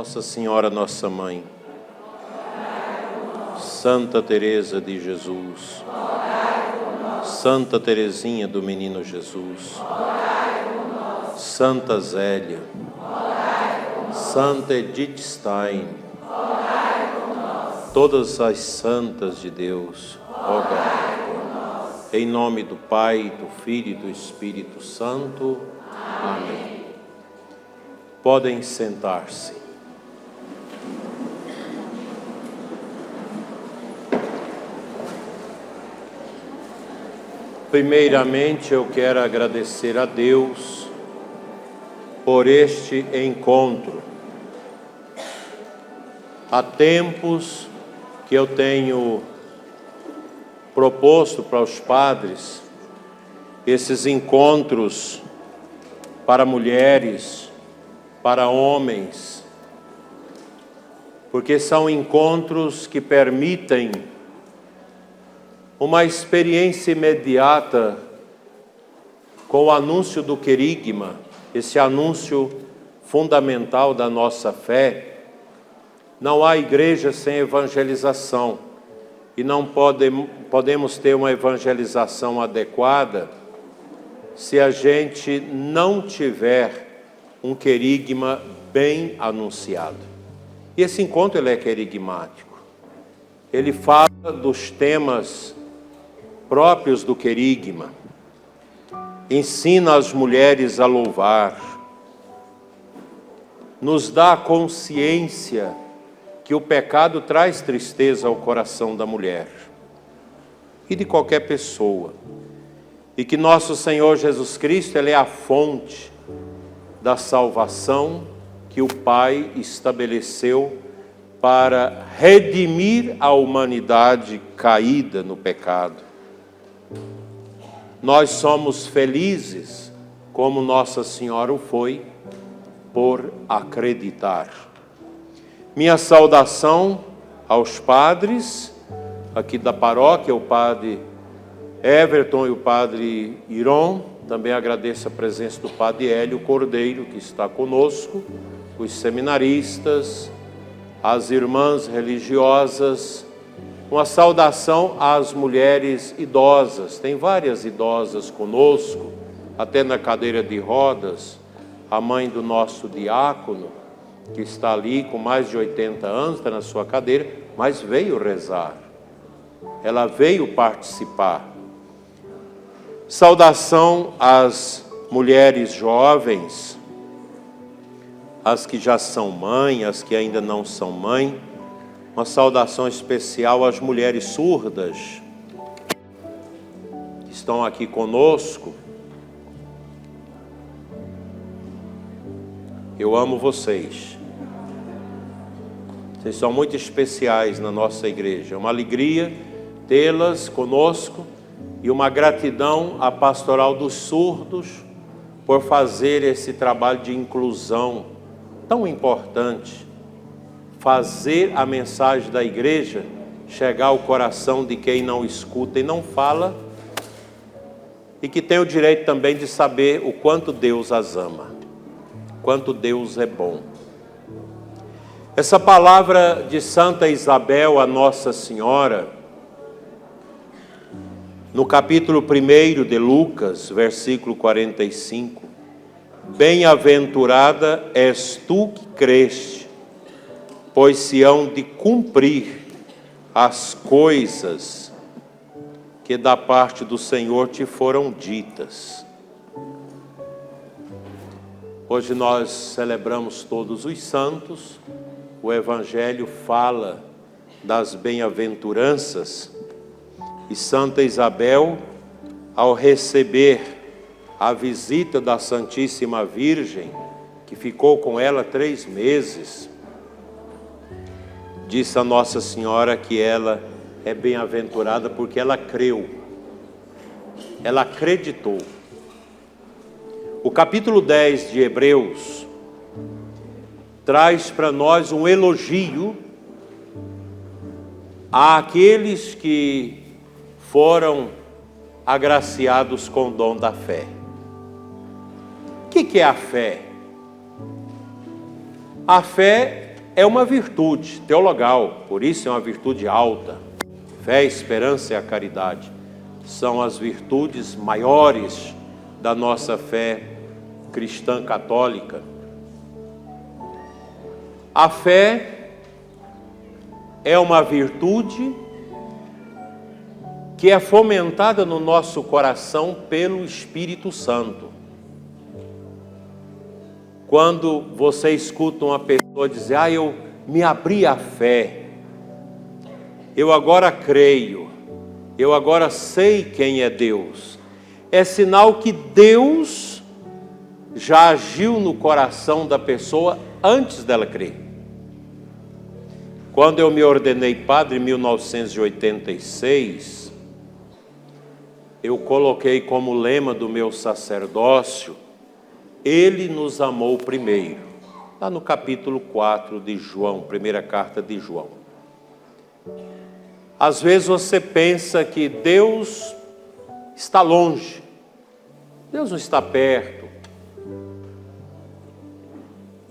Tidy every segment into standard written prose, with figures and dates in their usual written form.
Nossa Senhora, nossa Mãe, Santa Teresa de Jesus, Santa Teresinha do Menino Jesus, Santa Zélia, Santa Edith Stein, todas as santas de Deus, rogai por nós. Em nome do Pai, do Filho e do Espírito Santo. Amém. Podem sentar-se. Primeiramente, eu quero agradecer a Deus por este encontro. Há tempos que eu tenho proposto para os padres esses encontros para mulheres, para homens, porque são encontros que permitem uma experiência imediata com o anúncio do querigma, esse anúncio fundamental da nossa fé. Não há igreja sem evangelização e não podemos ter uma evangelização adequada se a gente não tiver um querigma bem anunciado. E esse encontro ele é querigmático. Ele fala dos temas próprios do querigma, ensina as mulheres a louvar, nos dá consciência que o pecado traz tristeza ao coração da mulher e de qualquer pessoa, e que nosso Senhor Jesus Cristo ele é a fonte da salvação que o Pai estabeleceu para redimir a humanidade caída no pecado. Nós somos felizes, como Nossa Senhora o foi, por acreditar. Minha saudação aos padres aqui da paróquia, o padre Everton e o padre Iron. Também agradeço a presença do padre Hélio Cordeiro, que está conosco, os seminaristas, as irmãs religiosas. Uma saudação às mulheres idosas. Tem várias idosas conosco, até na cadeira de rodas. A mãe do nosso diácono, que está ali com mais de 80 anos, está na sua cadeira, mas veio rezar. Ela veio participar. Saudação às mulheres jovens, as que já são mãe, as que ainda não são mãe. Uma saudação especial às mulheres surdas que estão aqui conosco. Eu amo vocês. Vocês são muito especiais na nossa igreja. É uma alegria tê-las conosco e uma gratidão à Pastoral dos Surdos por fazer esse trabalho de inclusão tão importante. Fazer a mensagem da igreja chegar ao coração de quem não escuta e não fala, e que tem o direito também de saber o quanto Deus as ama, quanto Deus é bom. Essa palavra de Santa Isabel, a Nossa Senhora, no capítulo 1 de Lucas, versículo 45, bem-aventurada és tu que creste, pois se hão de cumprir as coisas que da parte do Senhor te foram ditas. Hoje nós celebramos todos os santos. O Evangelho fala das bem-aventuranças. E Santa Isabel, ao receber a visita da Santíssima Virgem, que ficou com ela 3 meses, disse a Nossa Senhora que ela é bem-aventurada porque ela creu, ela acreditou. O capítulo 10 de Hebreus traz para nós um elogio àqueles que foram agraciados com o dom da fé. O que é a fé? A fé é uma virtude teologal, por isso é uma virtude alta. Fé, esperança e a caridade são as virtudes maiores da nossa fé cristã católica. A fé é uma virtude que é fomentada no nosso coração pelo Espírito Santo. Quando você escuta uma pessoa dizer, eu me abri à fé, eu agora creio, eu agora sei quem é Deus, é sinal que Deus já agiu no coração da pessoa antes dela crer. Quando eu me ordenei padre em 1986, eu coloquei como lema do meu sacerdócio, Ele nos amou primeiro, lá no capítulo 4 de João, primeira carta de João. Às vezes você pensa que Deus está longe, Deus não está perto.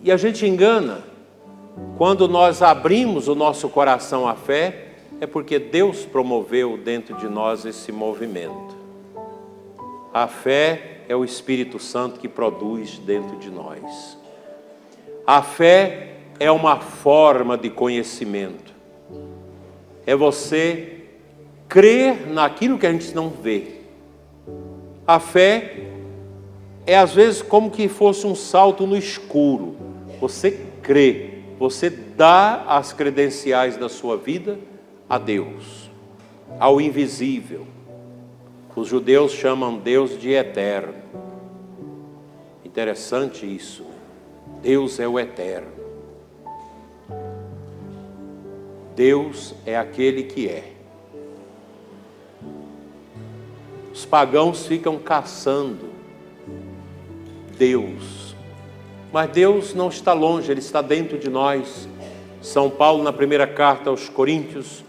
E a gente engana. Quando nós abrimos o nosso coração à fé, é porque Deus promoveu dentro de nós esse movimento. A fé é o Espírito Santo que produz dentro de nós. A fé é uma forma de conhecimento. É você crer naquilo que a gente não vê. A fé é às vezes como que fosse um salto no escuro. Você crê, você dá as credenciais da sua vida a Deus, ao invisível. Os judeus chamam Deus de eterno. Interessante isso. Deus é o eterno. Deus é aquele que é. Os pagãos ficam caçando Deus. Mas Deus não está longe, Ele está dentro de nós. São Paulo, na primeira carta aos Coríntios,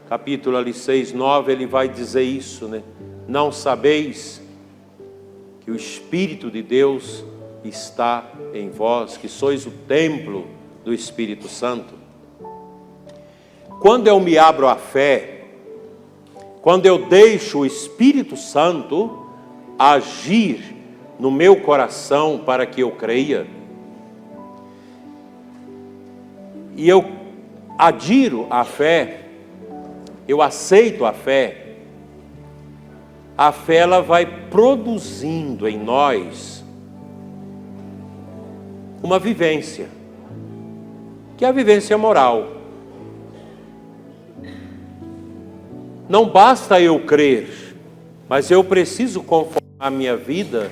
capítulo ali 6, 9, ele vai dizer isso, né? Não sabeis que o Espírito de Deus está em vós, que sois o templo do Espírito Santo? Quando eu me abro à fé, quando eu deixo o Espírito Santo agir no meu coração para que eu creia, e eu adiro à fé, eu aceito a fé ela vai produzindo em nós uma vivência, que é a vivência moral. Não basta eu crer, mas eu preciso conformar a minha vida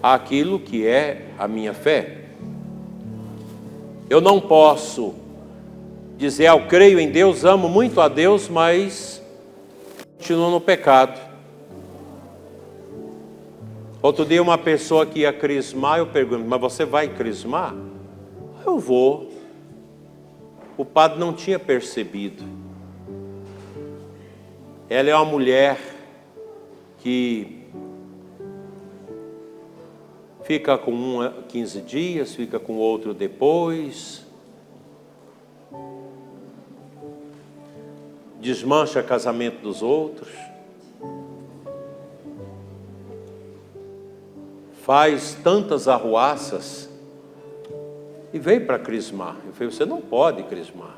àquilo que é a minha fé. Eu não posso dizer, eu creio em Deus, amo muito a Deus, mas continuo no pecado. Outro dia uma pessoa que ia crismar, eu pergunto, mas você vai crismar? Eu vou. O padre não tinha percebido. Ela é uma mulher que fica com um 15 dias, fica com outro depois, desmancha o casamento dos outros, faz tantas arruaças e veio para crismar. Eu falei, você não pode crismar.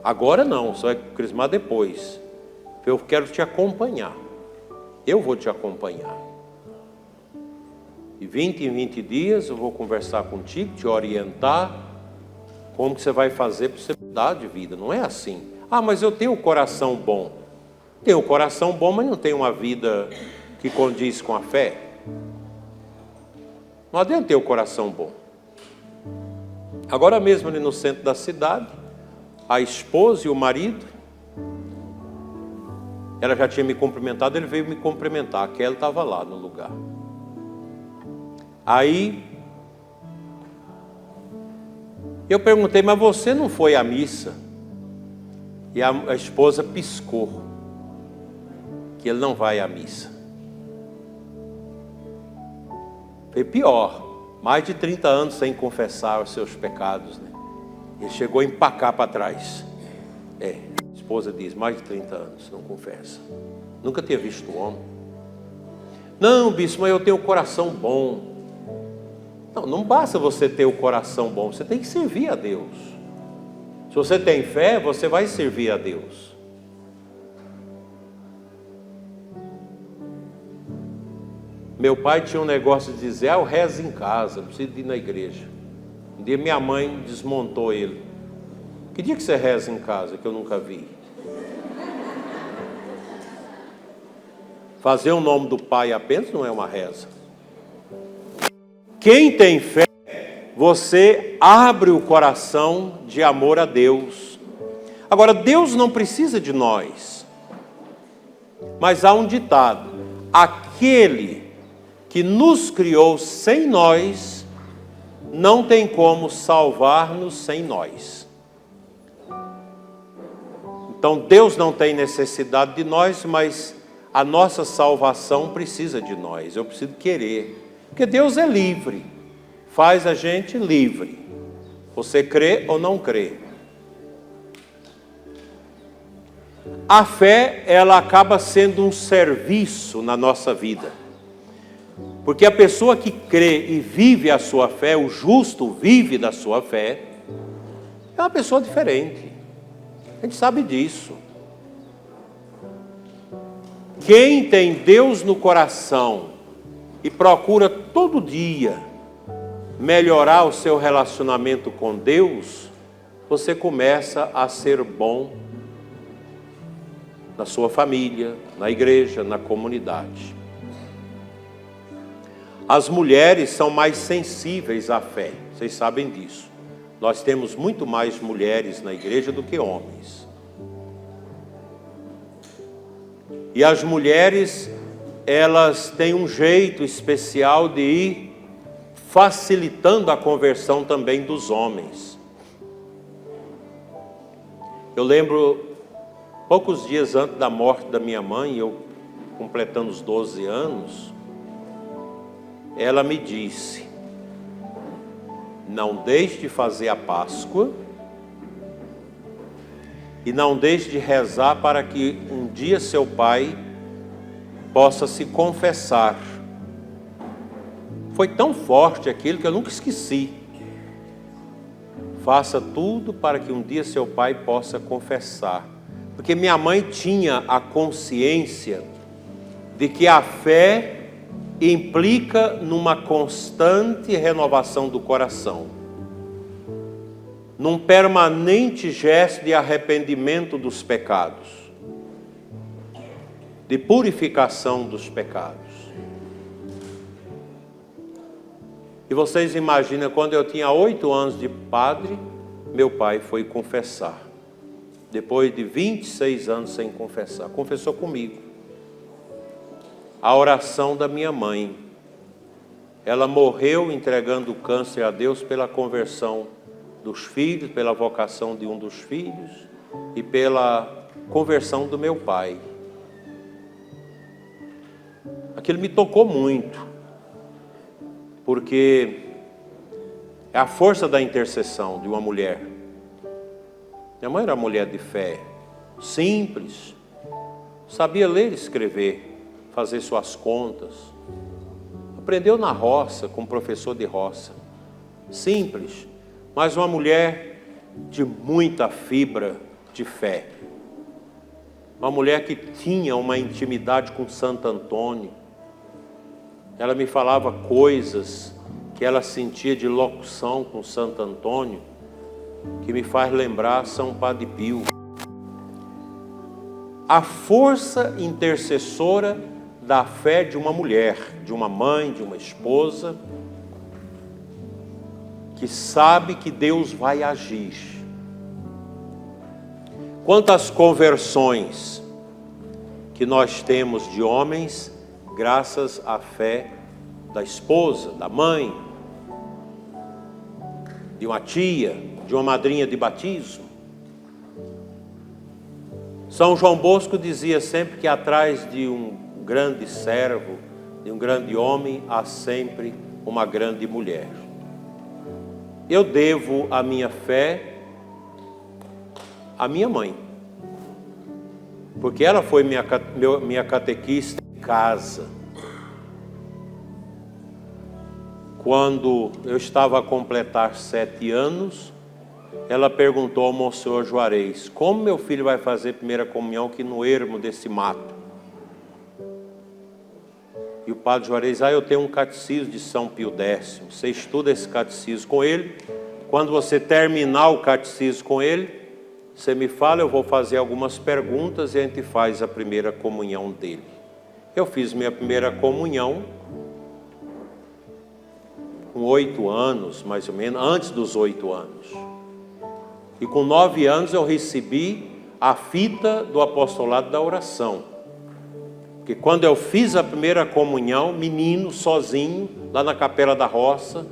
Agora não, você vai crismar depois. Eu quero te acompanhar. Eu vou te acompanhar. E 20 em 20 dias eu vou conversar contigo, te orientar como que você vai fazer para você mudar de vida. Não é assim. Ah, mas eu tenho um coração bom. Tenho um coração bom, mas não tenho uma vida que condiz com a fé. Não adianta ter o coração bom. Agora mesmo ali no centro da cidade, a esposa e o marido, ela já tinha me cumprimentado, ele veio me cumprimentar, a Kelly estava lá no lugar. Aí, eu perguntei, mas você não foi à missa? E a esposa piscou, que ele não vai à missa. Foi pior, mais de 30 anos sem confessar os seus pecados, né? Ele chegou a empacar para trás. A esposa diz, mais de 30 anos, não confessa. Nunca tinha visto um homem. Não, bispo, mas eu tenho um coração bom. Não, não basta você ter o coração bom, você tem que servir a Deus. Se você tem fé, você vai servir a Deus. Meu pai tinha um negócio de dizer, eu rezo em casa, não preciso ir na igreja. Um dia minha mãe desmontou ele. Que dia que você reza em casa, que eu nunca vi? Fazer o nome do Pai apenas não é uma reza. Quem tem fé, você abre o coração de amor a Deus. Agora, Deus não precisa de nós. Mas há um ditado: aquele que nos criou sem nós, não tem como salvar-nos sem nós. Então Deus não tem necessidade de nós, mas a nossa salvação precisa de nós. Eu preciso querer, porque Deus é livre, faz a gente livre. Você crê ou não crê. A fé, ela acaba sendo um serviço na nossa vida. Porque a pessoa que crê e vive a sua fé, o justo vive da sua fé, é uma pessoa diferente. A gente sabe disso. Quem tem Deus no coração e procura todo dia melhorar o seu relacionamento com Deus, você começa a ser bom na sua família, na igreja, na comunidade. As mulheres são mais sensíveis à fé, vocês sabem disso. Nós temos muito mais mulheres na igreja do que homens. E as mulheres, elas têm um jeito especial de ir facilitando a conversão também dos homens. Eu lembro, poucos dias antes da morte da minha mãe, eu completando os 12 anos, ela me disse: não deixe de fazer a Páscoa e não deixe de rezar para que um dia seu pai possa se confessar. Foi tão forte aquilo que eu nunca esqueci. Faça tudo para que um dia seu pai possa confessar. Porque minha mãe tinha a consciência de que a fé implica numa constante renovação do coração, num permanente gesto de arrependimento dos pecados, de purificação dos pecados. E vocês imaginam, quando eu tinha 8 anos de padre, meu pai foi confessar. Depois de 26 anos sem confessar, confessou comigo. A oração da minha mãe. Ela morreu entregando o câncer a Deus pela conversão dos filhos, pela vocação de um dos filhos e pela conversão do meu pai. Aquilo me tocou muito, porque é a força da intercessão de uma mulher. Minha mãe era uma mulher de fé, simples, sabia ler e escrever, fazer suas contas. Aprendeu na roça, com um professor de roça. Simples, mas uma mulher de muita fibra de fé. Uma mulher que tinha uma intimidade com Santo Antônio. Ela me falava coisas que ela sentia de locução com Santo Antônio, que me faz lembrar São Padre Pio. A força intercessora da fé de uma mulher, de uma mãe, de uma esposa, que sabe que Deus vai agir. Quantas conversões que nós temos de homens, graças à fé da esposa, da mãe, de uma tia, de uma madrinha de batismo. São João Bosco dizia sempre que atrás de um grande servo, de um grande homem, há sempre uma grande mulher. Eu devo a minha fé a minha mãe. Porque ela foi minha catequista em casa. Quando eu estava a completar 7 anos, ela perguntou ao Monsenhor Juarez: como meu filho vai fazer primeira comunhão aqui no ermo desse mato? E o padre Juarez: eu tenho um catecismo de São Pio X, você estuda esse catecismo com ele, quando você terminar o catecismo com ele, você me fala, eu vou fazer algumas perguntas e a gente faz a primeira comunhão dele. Eu fiz minha primeira comunhão com 8 anos, mais ou menos, antes dos 8 anos. E com 9 anos eu recebi a fita do apostolado da oração. Porque quando eu fiz a primeira comunhão, menino, sozinho, lá na Capela da Roça,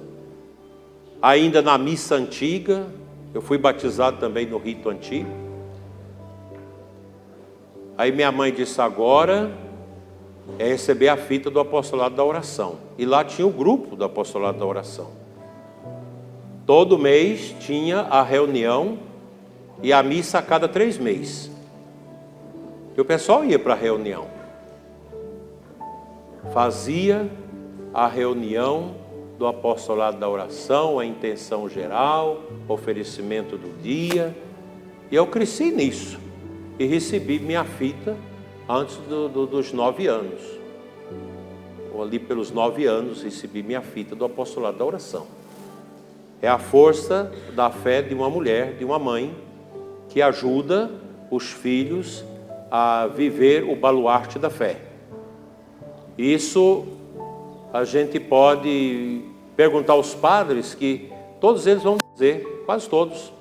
ainda na missa antiga, eu fui batizado também no rito antigo. Aí minha mãe disse: agora é receber a fita do apostolado da oração. E lá tinha o grupo do apostolado da oração. Todo mês tinha a reunião e a missa a cada 3 meses. E o pessoal ia para a reunião. Fazia a reunião do apostolado da oração, a intenção geral, oferecimento do dia. E eu cresci nisso. E recebi minha fita antes dos 9 anos. Ou ali pelos 9 anos recebi minha fita do apostolado da oração. É a força da fé de uma mulher, de uma mãe, que ajuda os filhos a viver o baluarte da fé. Isso a gente pode perguntar aos padres, que todos eles vão dizer, quase todos,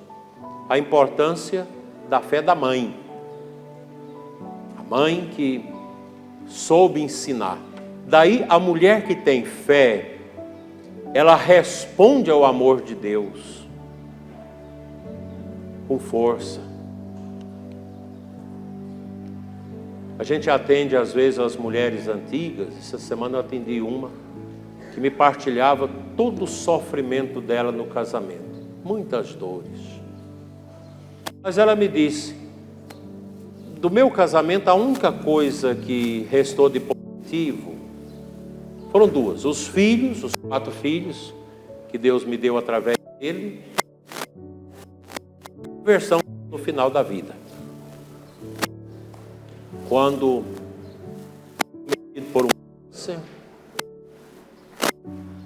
a importância da fé da mãe. A mãe que soube ensinar. Daí a mulher que tem fé, ela responde ao amor de Deus com força. A gente atende às vezes as mulheres antigas. Essa semana eu atendi uma que me partilhava todo o sofrimento dela no casamento, muitas dores. Mas ela me disse: do meu casamento a única coisa que restou de positivo foram 2, os filhos, os 4 filhos que Deus me deu através dele, e a conversão no final da vida. Quando por um câncer,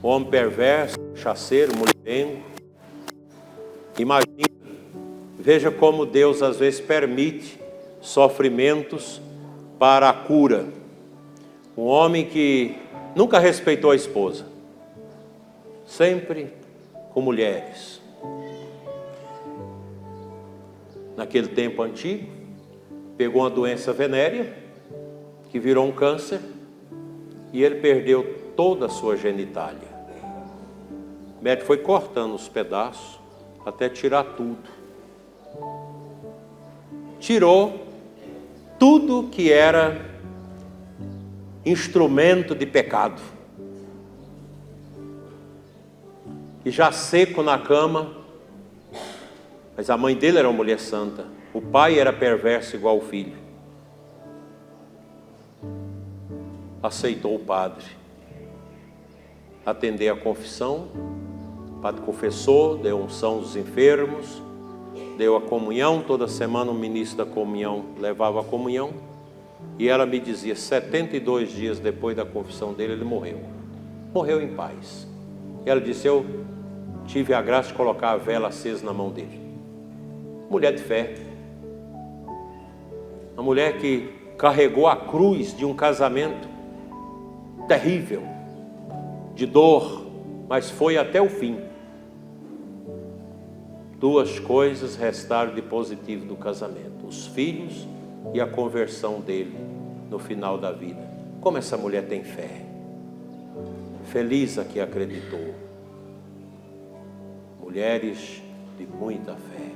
homem perverso, cachaceiro, mulherengo, imagina, veja como Deus às vezes permite sofrimentos para a cura. Um homem que nunca respeitou a esposa, sempre com mulheres. Naquele tempo antigo, pegou uma doença venérea, que virou um câncer, e ele perdeu toda a sua genitália. O médico foi cortando os pedaços, até tirar tudo. Tirou tudo que era instrumento de pecado. E já seco na cama, mas a mãe dele era uma mulher santa. O pai era perverso igual o filho. Aceitou o padre atender a confissão. O padre confessou, deu unção dos enfermos, deu a comunhão. Toda semana o ministro da comunhão levava a comunhão. E ela me dizia, 72 dias depois da confissão dele, ele morreu. Morreu em paz. E ela disse: eu tive a graça de colocar a vela acesa na mão dele. Mulher de fé. Uma mulher que carregou a cruz de um casamento terrível, de dor, mas foi até o fim. 2 coisas restaram de positivo do casamento: os filhos e a conversão dele no final da vida. Como essa mulher tem fé. Feliz a que acreditou. Mulheres de muita fé.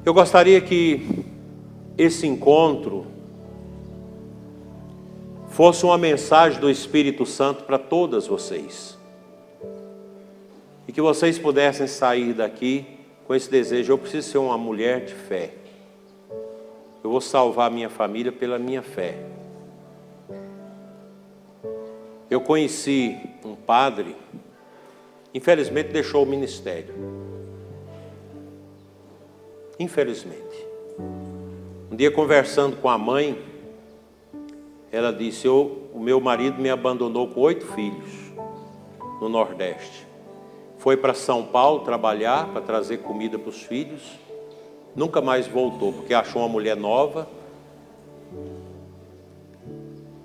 Eu gostaria que esse encontro fosse uma mensagem do Espírito Santo para todas vocês. E que vocês pudessem sair daqui com esse desejo: eu preciso ser uma mulher de fé. Eu vou salvar a minha família pela minha fé. Eu conheci um padre, infelizmente deixou o ministério. Infelizmente. Um dia, conversando com a mãe, ela disse: o meu marido me abandonou com 8 filhos no Nordeste. Foi para São Paulo trabalhar, para trazer comida para os filhos. Nunca mais voltou, porque achou uma mulher nova.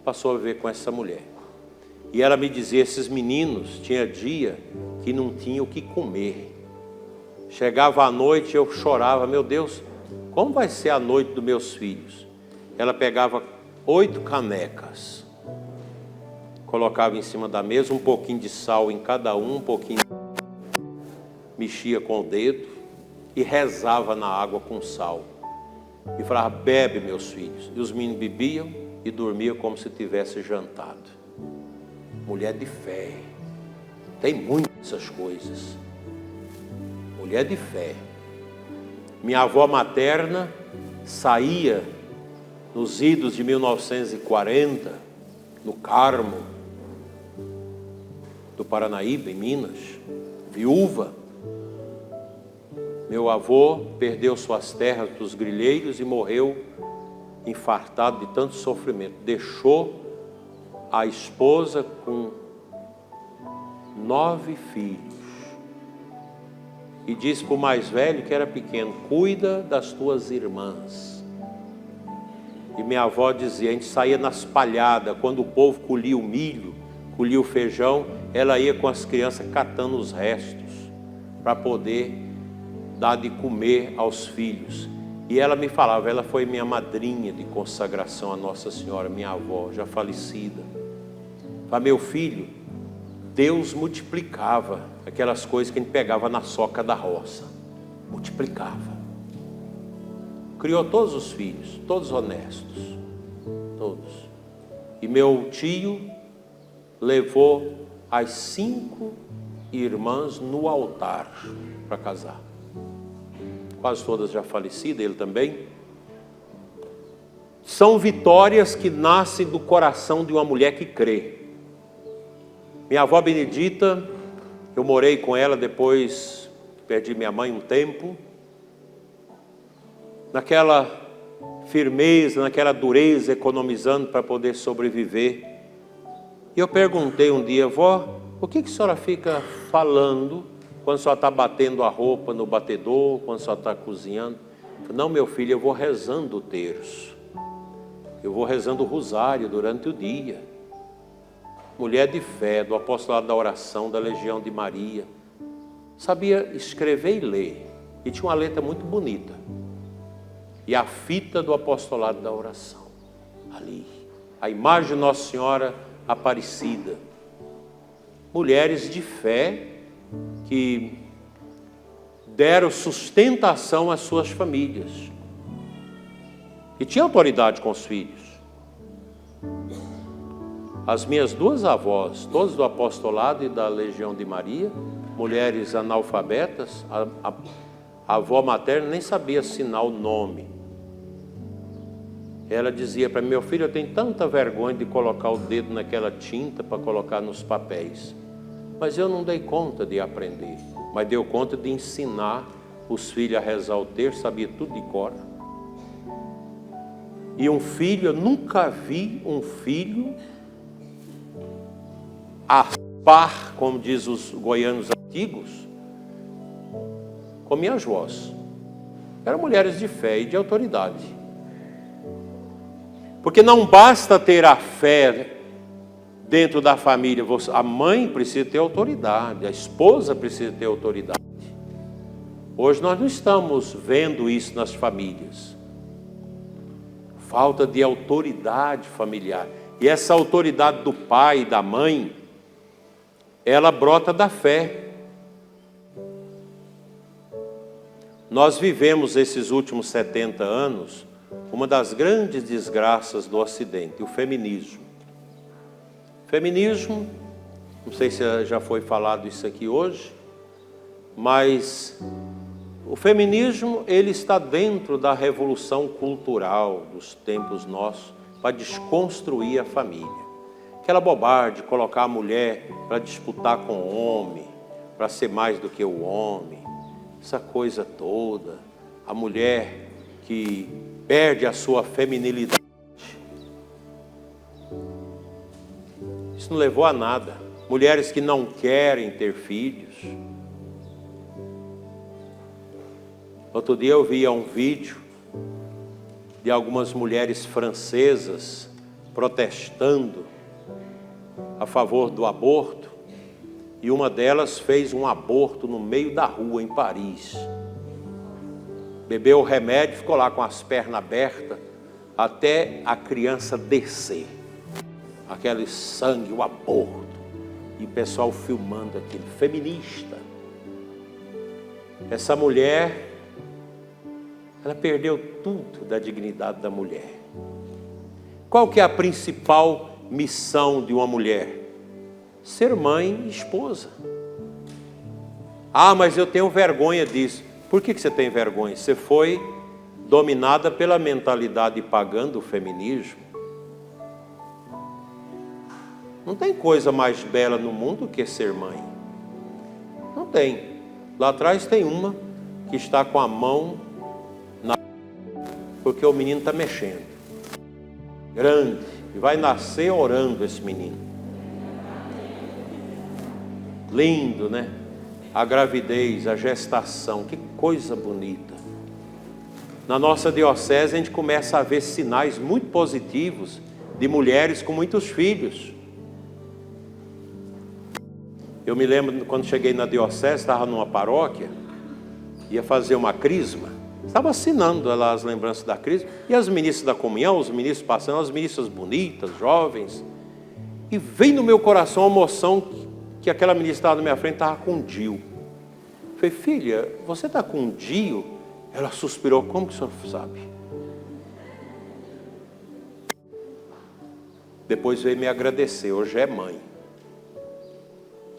Passou a viver com essa mulher. E ela me dizia: esses meninos, tinha dia que não tinham o que comer. Chegava à noite e eu chorava: meu Deus, como vai ser a noite dos meus filhos? Ela pegava 8 canecas, colocava em cima da mesa, um pouquinho de sal em cada um pouquinho, mexia com o dedo e rezava na água com sal. E falava: bebe, meus filhos. E os meninos bebiam e dormiam como se tivesse jantado. Mulher de fé. Tem muitas coisas. Mulher de fé. Minha avó materna saía nos idos de 1940, no Carmo do Paranaíba, em Minas, viúva. Meu avô perdeu suas terras para os grileiros e morreu infartado de tanto sofrimento. Deixou a esposa com 9 filhos. E disse para o mais velho, que era pequeno: cuida das tuas irmãs. E minha avó dizia: a gente saía nas palhadas, quando o povo colhia o milho, colhia o feijão, ela ia com as crianças catando os restos, para poder dar de comer aos filhos. E ela me falava, ela foi minha madrinha de consagração a Nossa Senhora, minha avó, já falecida. Falei: meu filho, Deus multiplicava aquelas coisas que a gente pegava na soca da roça. Multiplicava. Criou todos os filhos, todos honestos. Todos. E meu tio levou as 5 irmãs no altar para casar. Quase todas já falecidas, ele também. São vitórias que nascem do coração de uma mulher que crê. Minha avó Benedita, eu morei com ela depois, perdi minha mãe um tempo. Naquela firmeza, naquela dureza, economizando para poder sobreviver. E eu perguntei um dia: vó, o que a senhora fica falando quando a senhora está batendo a roupa no batedor, quando a senhora está cozinhando? Eu falei: não, meu filho, eu vou rezando o terço. Eu vou rezando o rosário durante o dia. Mulher de fé, do apostolado da oração, da Legião de Maria. Sabia escrever e ler. E tinha uma letra muito bonita. E a fita do apostolado da oração. Ali. A imagem de Nossa Senhora Aparecida. Mulheres de fé que deram sustentação às suas famílias. E tinha autoridade com os filhos. As minhas 2 avós, todas do apostolado e da Legião de Maria, mulheres analfabetas, a avó materna nem sabia assinar o nome. Ela dizia para mim: meu filho, eu tenho tanta vergonha de colocar o dedo naquela tinta para colocar nos papéis. Mas eu não dei conta de aprender, mas deu conta de ensinar os filhos a rezar o terço, sabia tudo de cor. E um filho, eu nunca vi um filho a par, como diz os goianos antigos, com minhas vós. Eram mulheres de fé e de autoridade. Porque não basta ter a fé dentro da família. A mãe precisa ter autoridade, a esposa precisa ter autoridade. Hoje nós não estamos vendo isso nas famílias. Falta de autoridade familiar. E essa autoridade do pai e da mãe, ela brota da fé. Nós vivemos esses últimos 70 anos uma das grandes desgraças do Ocidente, o feminismo. Feminismo, não sei se já foi falado isso aqui hoje, mas O feminismo, ele está dentro da revolução cultural dos tempos nossos para desconstruir a família. Aquela bobagem de colocar a mulher para disputar com o homem, para ser mais do que o homem, essa coisa toda, a mulher que perde a sua feminilidade. Isso não levou a nada. Mulheres que não querem ter filhos. Outro dia eu via um vídeo de algumas mulheres francesas protestando a favor do aborto, e uma delas fez um aborto no meio da rua em Paris. Bebeu o remédio, ficou lá com as pernas abertas até a criança descer. Aquele sangue, o aborto, e o pessoal filmando aquilo, feminista. Essa mulher, ela perdeu tudo da dignidade da mulher. Qual que é a principal missão de uma mulher? Ser mãe e esposa. Ah, mas eu tenho vergonha disso. Por que você tem vergonha? Você foi dominada pela mentalidade pagã do feminismo. Não tem coisa mais bela no mundo que ser mãe. Não tem. Lá atrás tem uma que está com a mão na... porque o menino está mexendo. Grande. E vai nascer orando esse menino. Lindo, né? A gravidez, a gestação, que coisa bonita. Na nossa diocese a gente começa a ver sinais muito positivos de mulheres com muitos filhos. Eu me lembro quando cheguei na diocese, estava numa paróquia, ia fazer uma crisma, estava assinando lá as lembranças da crisma, e as ministras da comunhão, os ministros passando, as ministras bonitas, jovens, e veio no meu coração a emoção que aquela ministra estava na minha frente, estava com um DIU. Falei, filha, você está com um DIU? Ela suspirou, como que o senhor sabe? Depois veio me agradecer, hoje é mãe.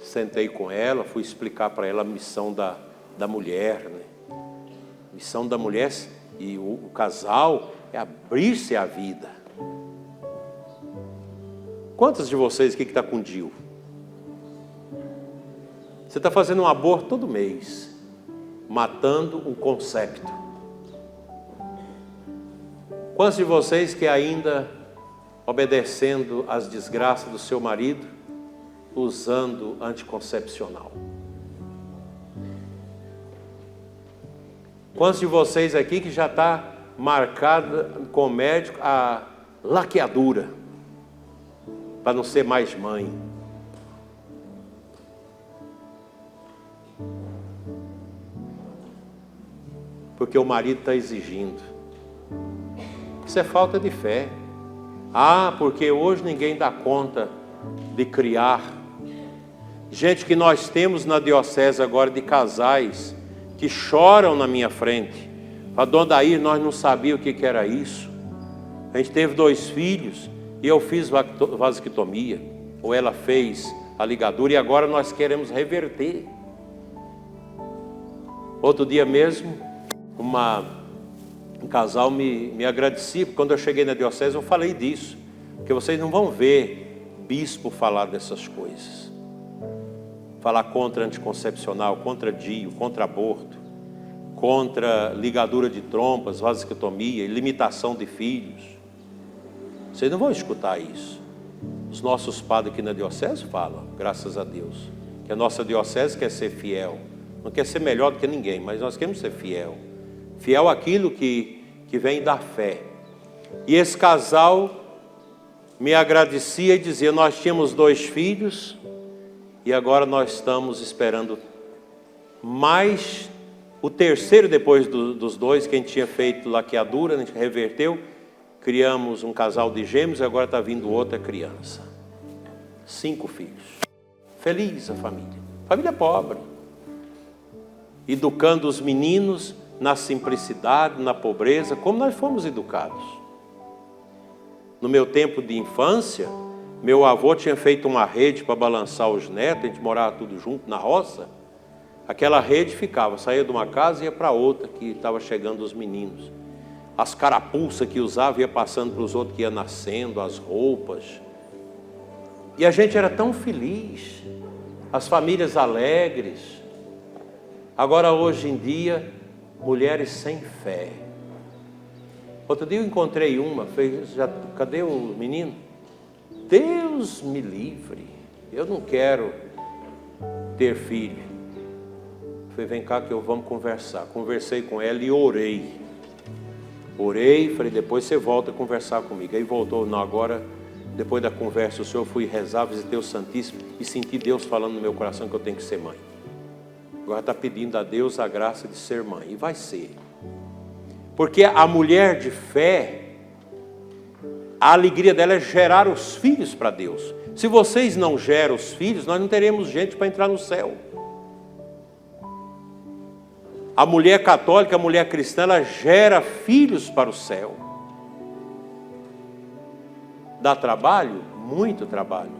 Sentei com ela, fui explicar para ela a missão da mulher, né? A missão da mulher e o casal é abrir-se à vida. Quantos de vocês aqui que está com DIU? Você está fazendo um aborto todo mês, matando um concepto. Quantos de vocês que ainda obedecendo às desgraças do seu marido, usando anticoncepcional? Quantos de vocês aqui que já está marcada com o médico a laqueadura, para não ser mais mãe? Porque o marido está exigindo. Isso é falta de fé. Ah, porque hoje ninguém dá conta de criar. Gente que nós temos na diocese agora de casais que choram na minha frente. A dona Daí, nós não sabíamos o que era isso. A gente teve 2 filhos e eu fiz vasectomia, ou ela fez a ligadura, e agora nós queremos reverter. Outro dia mesmo, um casal me agradecia, porque quando eu cheguei na diocese eu falei disso, porque vocês não vão ver bispo falar dessas coisas. Falar contra anticoncepcional, contra DIU, contra aborto, contra ligadura de trompas, vasectomia, limitação de filhos. Vocês não vão escutar isso. Os nossos padres aqui na diocese falam, graças a Deus, que a nossa diocese quer ser fiel. Não quer ser melhor do que ninguém, mas nós queremos ser fiel. Fiel àquilo que vem da fé. E esse casal me agradecia e dizia, nós tínhamos 2 filhos e agora nós estamos esperando mais o terceiro depois dos 2, que a gente tinha feito laqueadura, a gente reverteu, criamos um casal de gêmeos e agora está vindo outra criança. 5 filhos. Feliz a família. Família pobre. Educando os meninos na simplicidade, na pobreza, como nós fomos educados. No meu tempo de infância, meu avô tinha feito uma rede para balançar os netos, a gente morava tudo junto na roça. Aquela rede ficava, saía de uma casa e ia para outra, que estava chegando os meninos. As carapuças que usava ia passando para os outros que ia nascendo, as roupas. E a gente era tão feliz, as famílias alegres. Agora, hoje em dia, mulheres sem fé. Outro dia eu encontrei uma, cadê o menino? Deus me livre, eu não quero ter filho. Falei, vem cá que vamos conversar. Conversei com ela e orei. Falei, depois você volta a conversar comigo. Aí voltou, não, agora, depois da conversa, o senhor fui rezar, visitei o Santíssimo e senti Deus falando no meu coração que eu tenho que ser mãe. Agora está pedindo a Deus a graça de ser mãe. E vai ser. Porque a mulher de fé, a alegria dela é gerar os filhos para Deus. Se vocês não geram os filhos, nós não teremos gente para entrar no céu. A mulher católica, a mulher cristã, ela gera filhos para o céu. Dá trabalho? Muito trabalho.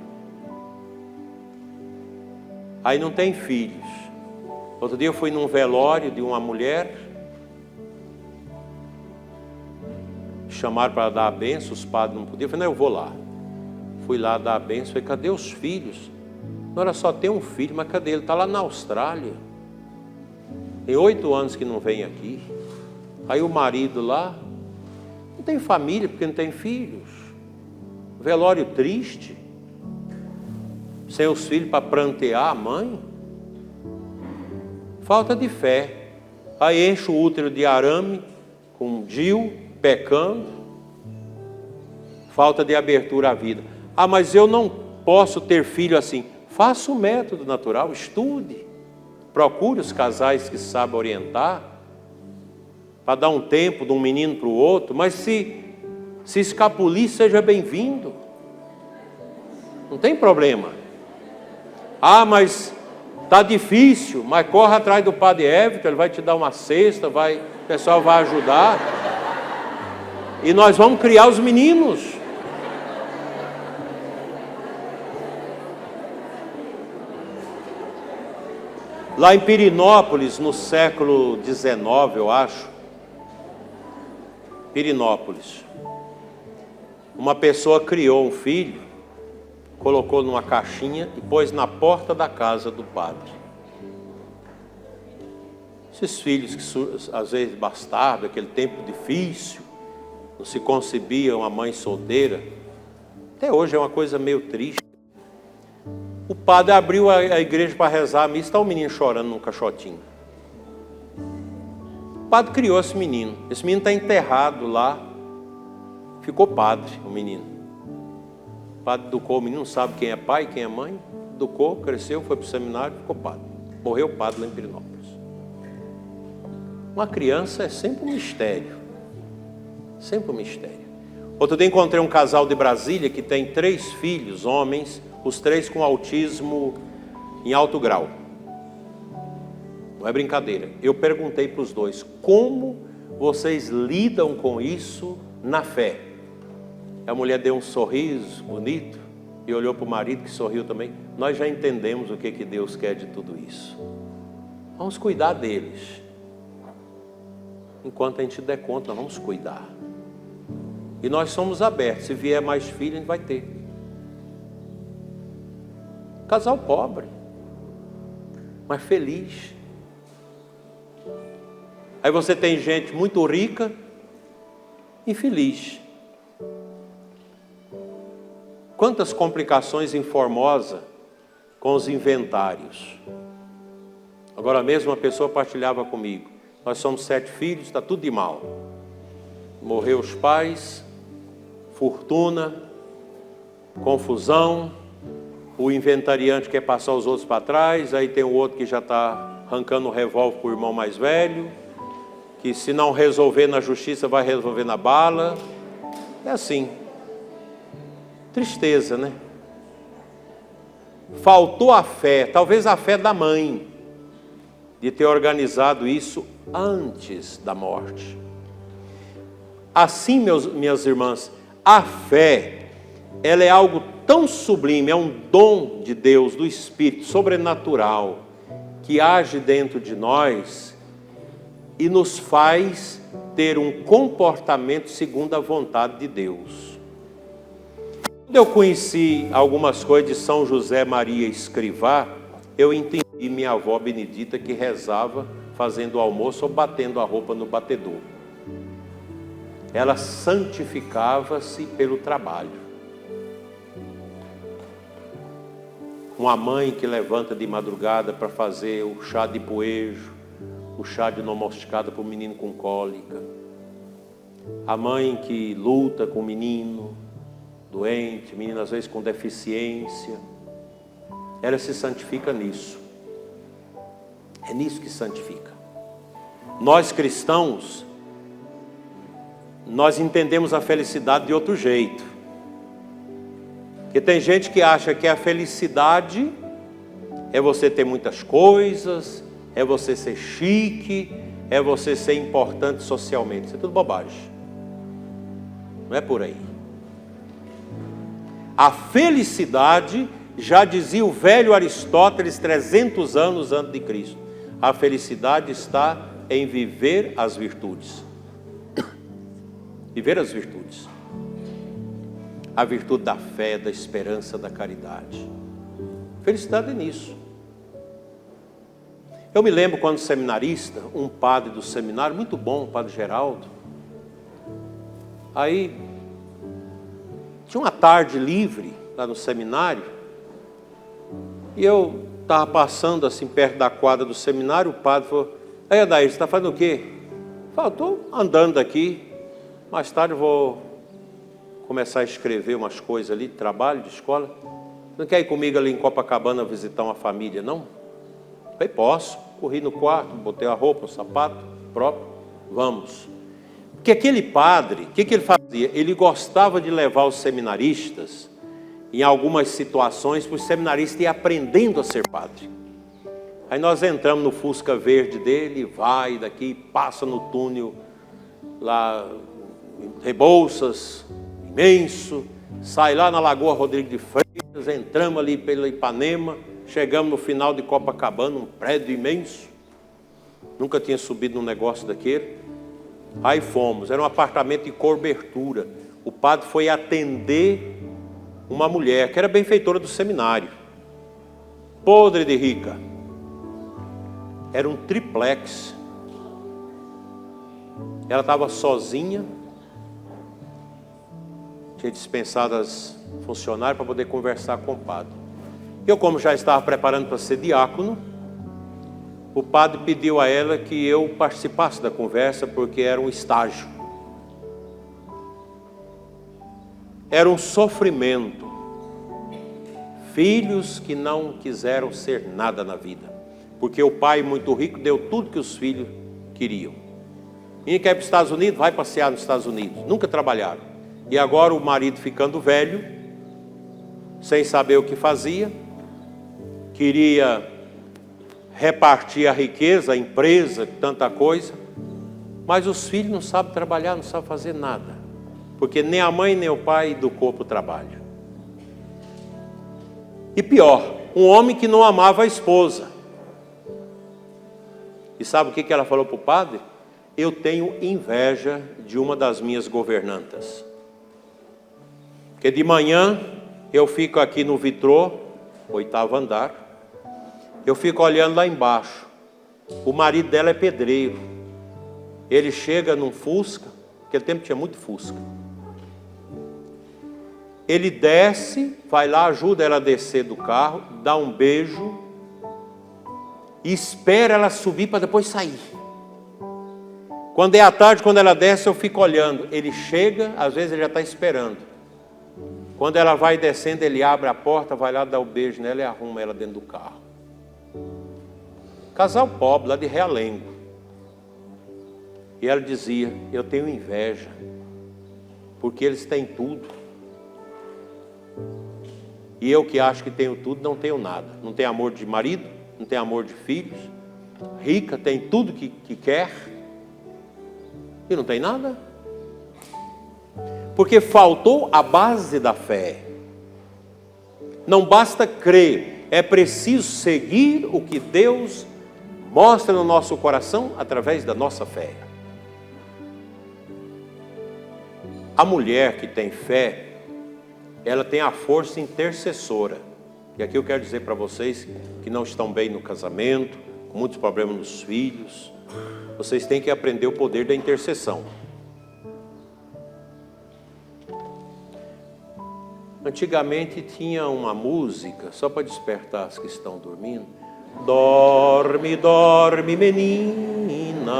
Aí não tem filhos. Outro dia eu fui num velório de uma mulher. Chamaram para dar a benção, os padres não podiam. Eu falei, não, eu vou lá. Fui lá dar a benção. Falei, cadê os filhos? Não, ela só tem um filho, mas cadê ele? Está lá na Austrália. Tem 8 anos que não vem aqui. Aí o marido lá, não tem família porque não tem filhos. Velório triste. Sem os filhos para prantear a mãe. Falta de fé. Aí enche o útero de arame, com DIU, pecando. Falta de abertura à vida. Ah, mas eu não posso ter filho assim. Faça o método natural, estude. Procure os casais que sabem orientar, para dar um tempo de um menino para o outro, mas se escapulir, seja bem-vindo. Não tem problema. Ah, mas está difícil, mas corre atrás do padre Everton, ele vai te dar uma cesta, o pessoal vai ajudar. E nós vamos criar os meninos. Lá em Pirinópolis, no século XIX, eu acho, Pirinópolis, uma pessoa criou um filho, colocou numa caixinha e pôs na porta da casa do padre. Esses filhos que às vezes bastardo, aquele tempo difícil, não se concebia uma mãe solteira, até hoje é uma coisa meio triste. O padre abriu a igreja para rezar a missa, está o menino chorando num caixotinho. O padre criou esse menino está enterrado lá, ficou padre o menino. O padre educou o menino, não sabe quem é pai, quem é mãe, educou, cresceu, foi para o seminário, ficou padre. Morreu padre lá em Pirinópolis. Uma criança é sempre um mistério, sempre um mistério. Outro dia encontrei um casal de Brasília que tem 3 filhos, homens, os 3 com autismo em alto grau. Não é brincadeira. Eu perguntei para os 2, como vocês lidam com isso na fé? A mulher deu um sorriso bonito e olhou para o marido que sorriu também. Nós já entendemos o que Deus quer de tudo isso. Vamos cuidar deles. Enquanto a gente der conta, nós vamos cuidar. E nós somos abertos. Se vier mais filho, a gente vai ter. Casal pobre, mas feliz. Aí você tem gente muito rica, infeliz. Quantas complicações em Formosa com os inventários. Agora mesmo uma pessoa partilhava comigo. Nós somos 7 filhos, está tudo de mal. Morreu os pais, fortuna, confusão. O inventariante quer passar os outros para trás, aí tem o outro que já está arrancando o revólver para o irmão mais velho, que se não resolver na justiça, vai resolver na bala. É assim. Tristeza, né? Faltou a fé, talvez a fé da mãe, de ter organizado isso antes da morte. Assim, minhas irmãs, a fé, ela é algo tão sublime, é um dom de Deus, do Espírito, sobrenatural, que age dentro de nós e nos faz ter um comportamento segundo a vontade de Deus. Quando eu conheci algumas coisas de São José Maria Escrivá, eu entendi minha avó Benedita que rezava fazendo o almoço ou batendo a roupa no batedor. Ela santificava-se pelo trabalho. Uma mãe que levanta de madrugada para fazer o chá de poejo, o chá de noz moscada para o menino com cólica. A mãe que luta com o menino doente, menino às vezes com deficiência. Ela se santifica nisso. É nisso que santifica. Nós cristãos, nós entendemos a felicidade de outro jeito. Porque tem gente que acha que a felicidade é você ter muitas coisas, é você ser chique, é você ser importante socialmente. Isso é tudo bobagem. Não é por aí. A felicidade, já dizia o velho Aristóteles 300 anos antes de Cristo, a felicidade está em viver as virtudes. Viver as virtudes. A virtude da fé, da esperança, da caridade. Felicidade é nisso. Eu me lembro quando seminarista, um padre do seminário, muito bom, o padre Geraldo. Aí, tinha uma tarde livre lá no seminário, e eu estava passando assim perto da quadra do seminário, o padre falou: "Aí, Adair, você está fazendo o quê?" Eu falei: "Estou andando aqui, mais tarde eu vou começar a escrever umas coisas ali, de trabalho, de escola. Não quer ir comigo ali em Copacabana visitar uma família, não?" Eu falei: "Posso." Corri no quarto, botei a roupa, o sapato próprio, vamos. Porque aquele padre, o que ele fazia? Ele gostava de levar os seminaristas, em algumas situações, para os seminaristas ir aprendendo a ser padre. Aí nós entramos no Fusca verde dele, vai daqui, passa no túnel, lá, Rebouças, imenso, sai lá na Lagoa Rodrigo de Freitas, entramos ali pela Ipanema, chegamos no final de Copacabana, um prédio imenso, nunca tinha subido num negócio daquele. Aí fomos, era um apartamento de cobertura. O padre foi atender uma mulher que era benfeitora do seminário, podre de rica. Era um triplex. Ela estava sozinha, tinha dispensado as funcionárias para poder conversar com o padre. Eu, como já estava preparando para ser diácono, o padre pediu a ela que eu participasse da conversa, porque era um estágio. Era um sofrimento. Filhos que não quiseram ser nada na vida, porque o pai muito rico deu tudo que os filhos queriam. Quem quer ir para os Estados Unidos, vai passear nos Estados Unidos. Nunca trabalharam. E agora o marido ficando velho, sem saber o que fazia, queria repartir a riqueza, a empresa, tanta coisa, mas os filhos não sabem trabalhar, não sabem fazer nada, porque nem a mãe nem o pai educou para o trabalho. E pior, um homem que não amava a esposa. E sabe o que ela falou para o padre? Eu tenho inveja de uma das minhas governantas, porque de manhã eu fico aqui no vitrô, 8º andar, eu fico olhando lá embaixo. O marido dela é pedreiro. Ele chega num Fusca, naquele tempo tinha muito Fusca. Ele desce, vai lá, ajuda ela a descer do carro, dá um beijo e espera ela subir para depois sair. Quando é à tarde, quando ela desce, eu fico olhando. Ele chega, às vezes ele já está esperando. Quando ela vai descendo, ele abre a porta, vai lá dar o beijo nela e arruma ela dentro do carro. Casal pobre, lá de Realengo. E ela dizia: eu tenho inveja, porque eles têm tudo. E eu que acho que tenho tudo, não tenho nada. Não tenho amor de marido, não tenho amor de filhos. Rica, tem tudo que quer. E não tem nada. Porque faltou a base da fé. Não basta crer, é preciso seguir o que Deus Mostra no nosso coração através da nossa fé. A mulher que tem fé, ela tem a força intercessora. E aqui eu quero dizer para vocês que não estão bem no casamento, com muitos problemas nos filhos, vocês têm que aprender o poder da intercessão. Antigamente tinha uma música, só para despertar as que estão dormindo. Dorme, dorme, menina,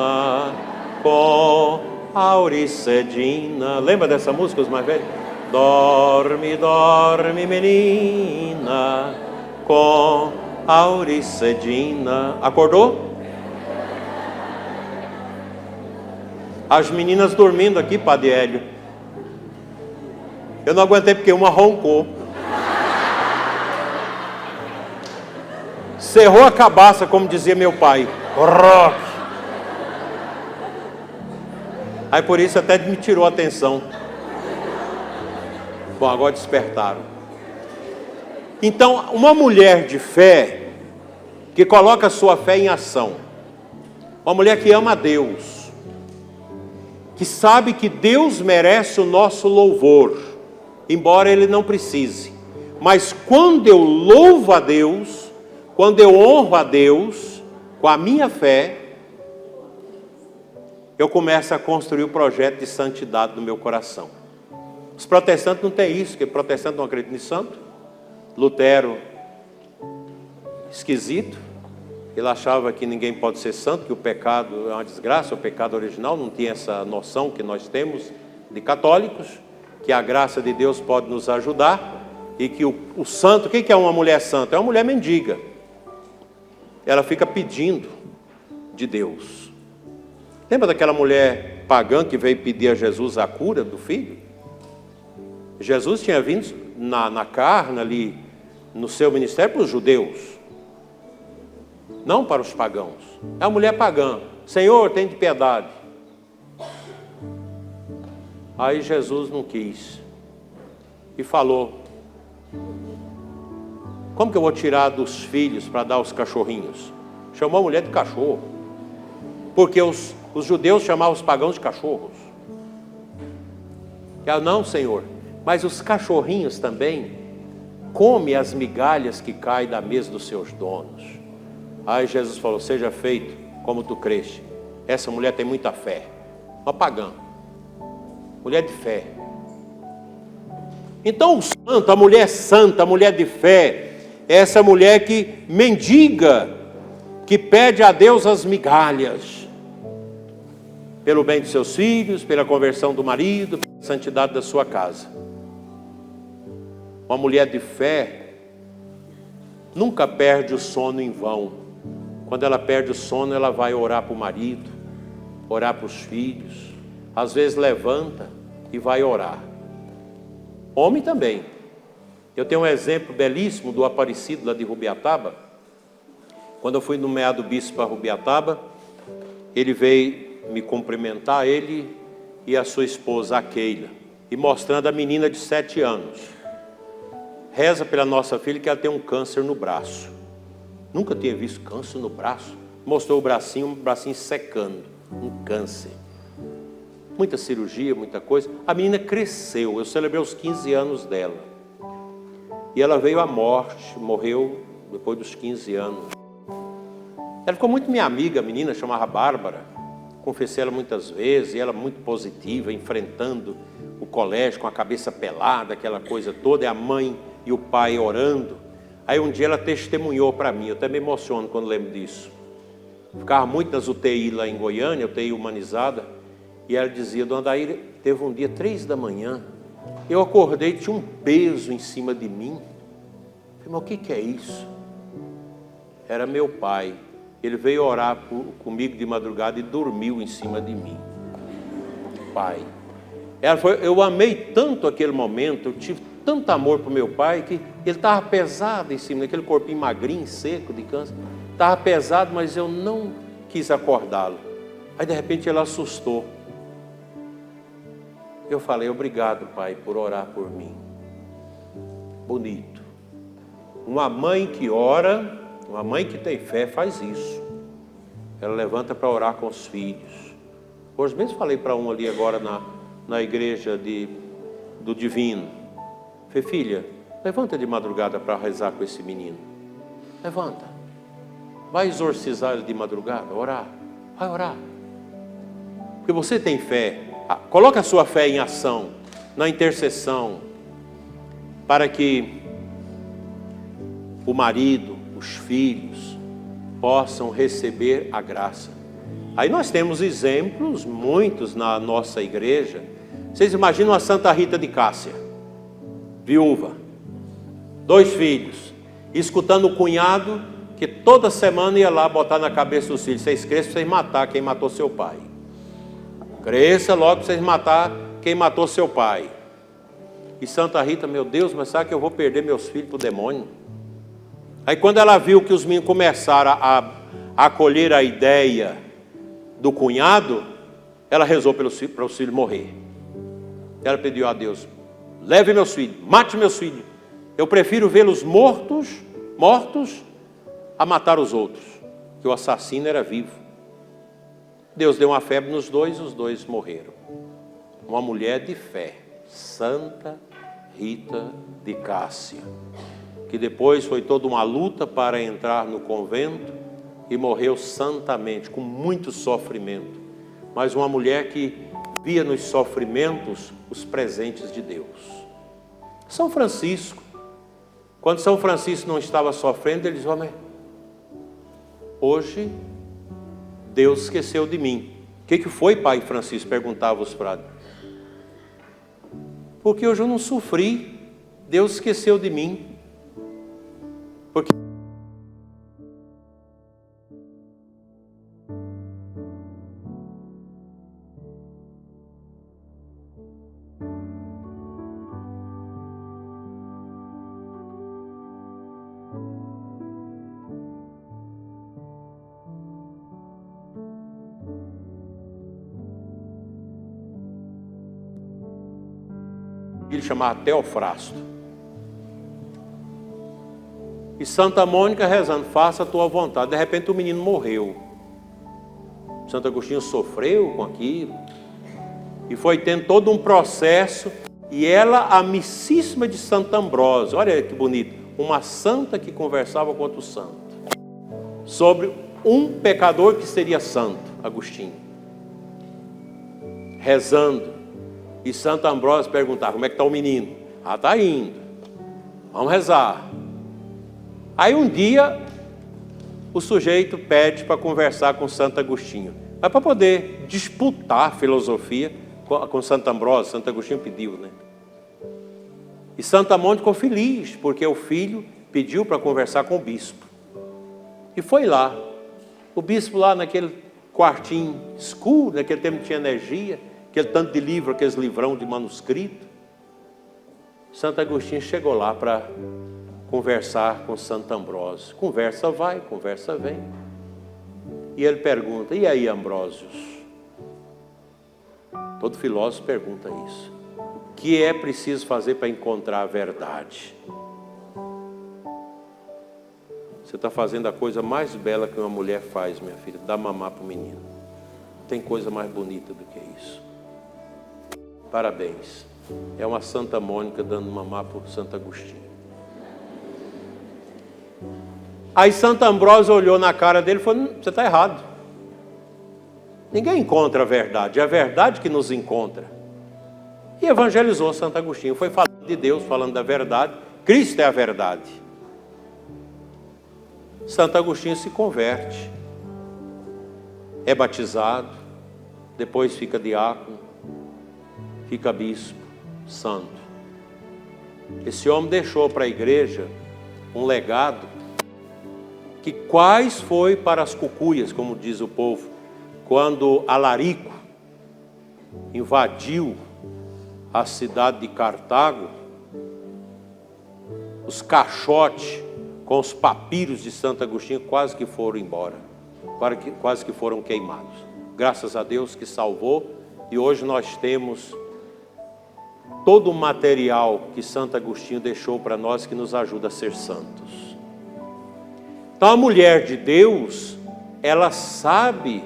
com Auricedina. Lembra dessa música, os mais velhos? Dorme, dorme, menina, com Auricedina. Acordou? As meninas dormindo aqui, Padre Hélio. Eu não aguentei porque uma roncou. Cerrou a cabaça, como dizia meu pai. Rock. Aí por isso até me tirou a atenção. Bom, agora despertaram. Então, uma mulher de fé, que coloca a sua fé em ação. Uma mulher que ama a Deus. Que sabe que Deus merece o nosso louvor, embora Ele não precise. Mas quando eu louvo a Deus, quando eu honro a Deus, com a minha fé, eu começo a construir o projeto de santidade no meu coração. Os protestantes não têm isso, porque protestante não acredita em santo. Lutero, esquisito, ele achava que ninguém pode ser santo, que o pecado é uma desgraça, o pecado original, não tinha essa noção que nós temos de católicos, que a graça de Deus pode nos ajudar, e que o santo, o que é uma mulher santa? É uma mulher mendiga. Ela fica pedindo de Deus. Lembra daquela mulher pagã que veio pedir a Jesus a cura do filho? Jesus tinha vindo na carne ali, no seu ministério, para os judeus, não para os pagãos. É a mulher pagã. Senhor, tem de piedade. Aí Jesus não quis. E falou: como que eu vou tirar dos filhos para dar aos cachorrinhos? Chamou a mulher de cachorro. Porque os judeus chamavam os pagãos de cachorros. Ela: não, Senhor, mas os cachorrinhos também comem as migalhas que caem da mesa dos seus donos. Aí Jesus falou: seja feito como tu creste. Essa mulher tem muita fé. Uma pagã. Mulher de fé. Então o santo, a mulher santa, a mulher de fé, é essa mulher que mendiga, que pede a Deus as migalhas, pelo bem de seus filhos, pela conversão do marido, pela santidade da sua casa. Uma mulher de fé nunca perde o sono em vão. Quando ela perde o sono, ela vai orar para o marido, orar para os filhos. Às vezes levanta e vai orar. Homem também. Eu tenho um exemplo belíssimo do Aparecido lá de Rubiataba. Quando eu fui nomeado bispo para Rubiataba, ele veio me cumprimentar, ele e a sua esposa, a Keila, e mostrando a menina de 7 anos. Reza pela nossa filha que ela tem um câncer no braço. Nunca tinha visto câncer no braço. Mostrou o bracinho secando, um câncer. Muita cirurgia, muita coisa. A menina cresceu, eu celebrei os 15 anos dela. E ela veio à morte, morreu depois dos 15 anos. Ela ficou muito minha amiga, a menina chamava Bárbara. Confessei ela muitas vezes, e ela muito positiva, enfrentando o colégio com a cabeça pelada, aquela coisa toda, e a mãe e o pai orando. Aí um dia ela testemunhou para mim, eu até me emociono quando lembro disso. Ficava muito nas UTI lá em Goiânia, UTI humanizada, e ela dizia: dona Daíra, teve um dia 3 da manhã, eu acordei e tinha um peso em cima de mim. Eu falei: mas o que é isso? Era meu pai. Ele veio orar comigo de madrugada e dormiu em cima de mim. Pai. Eu amei tanto aquele momento, eu tive tanto amor para o meu pai, que ele estava pesado em cima, daquele corpinho magrinho, seco, de câncer. Estava pesado, mas eu não quis acordá-lo. Aí de repente ele assustou. Eu falei: obrigado, pai, por orar por mim. Bonito. Uma mãe que ora, uma mãe que tem fé faz isso. ela levanta para orar com os filhos. Hoje mesmo falei para um ali agora na igreja do Divino. Falei, filha, levanta de madrugada para rezar com esse menino. Levanta. Vai exorcizar ele de madrugada, orar. Vai orar. Porque você tem fé. Coloca a sua fé em ação, na intercessão, para que o marido, os filhos, possam receber a graça. Aí nós temos exemplos, muitos na nossa igreja. Vocês imaginam a Santa Rita de Cássia, viúva, 2 filhos, escutando o cunhado que toda semana ia lá botar na cabeça dos filhos: vocês cresçam para vocês matar quem matou seu pai. Cresça logo para vocês matar quem matou seu pai. E Santa Rita, meu Deus, mas sabe que eu vou perder meus filhos para o demônio? Aí quando ela viu que os meninos começaram a acolher a ideia do cunhado, ela rezou para os filhos morrer. Ela pediu a Deus: leve meus filhos, mate meus filhos. Eu prefiro vê-los mortos a matar os outros, que o assassino era vivo. Deus deu uma febre nos dois, os 2 morreram. Uma mulher de fé, Santa Rita de Cássia, que depois foi toda uma luta para entrar no convento e morreu santamente, com muito sofrimento. Mas uma mulher que via nos sofrimentos os presentes de Deus. São Francisco, quando São Francisco não estava sofrendo, ele dizia: homem, hoje Deus esqueceu de mim. O que foi, pai Francisco? Perguntava os frades. Porque hoje eu não sofri, Deus esqueceu de mim. Porque ele chamava Teofrasto. E Santa Mônica rezando: faça a tua vontade. De repente o menino morreu. Santo Agostinho sofreu com aquilo. E foi tendo todo um processo. E ela, amicíssima de Santo Ambrósio, olha que bonito, uma santa que conversava com outro santo, sobre um pecador que seria santo, Agostinho. Rezando. E Santo Ambrósio perguntava: como é que está o menino? Ah, está indo. Vamos rezar. Aí um dia o sujeito pede para conversar com Santo Agostinho. Mas para poder disputar filosofia com Santo Ambrósio. Santo Agostinho pediu, né? E Santa Mônica ficou feliz, porque o filho pediu para conversar com o bispo. E foi lá. O bispo lá naquele quartinho escuro, naquele tempo não tinha energia, aquele tanto de livro, aqueles livrão de manuscrito. Santo Agostinho chegou lá para conversar com Santo Ambrósio. Conversa vai, conversa vem. E ele pergunta: e aí, Ambrósios? Todo filósofo pergunta isso. O que é preciso fazer para encontrar a verdade? Você está fazendo a coisa mais bela que uma mulher faz, minha filha: dar mamar para o menino. Não tem coisa mais bonita do que isso. Parabéns. É uma Santa Mônica dando mamar para o Santo Agostinho. Aí Santo Ambrósio olhou na cara dele e falou: você está errado. Ninguém encontra a verdade, é a verdade que nos encontra. E evangelizou Santo Agostinho. Foi falando de Deus, falando da verdade. Cristo é a verdade. Santo Agostinho se converte. É batizado. Depois fica diácono. Fica bispo, santo. Esse homem deixou para a igreja um legado que quais foi para as cucuias, como diz o povo, quando Alarico invadiu a cidade de Cartago, os caixotes com os papiros de Santo Agostinho quase que foram embora, quase que foram queimados. Graças a Deus que salvou, e hoje nós temos todo o material que Santo Agostinho deixou para nós, que nos ajuda a ser santos. Então a mulher de Deus ela sabe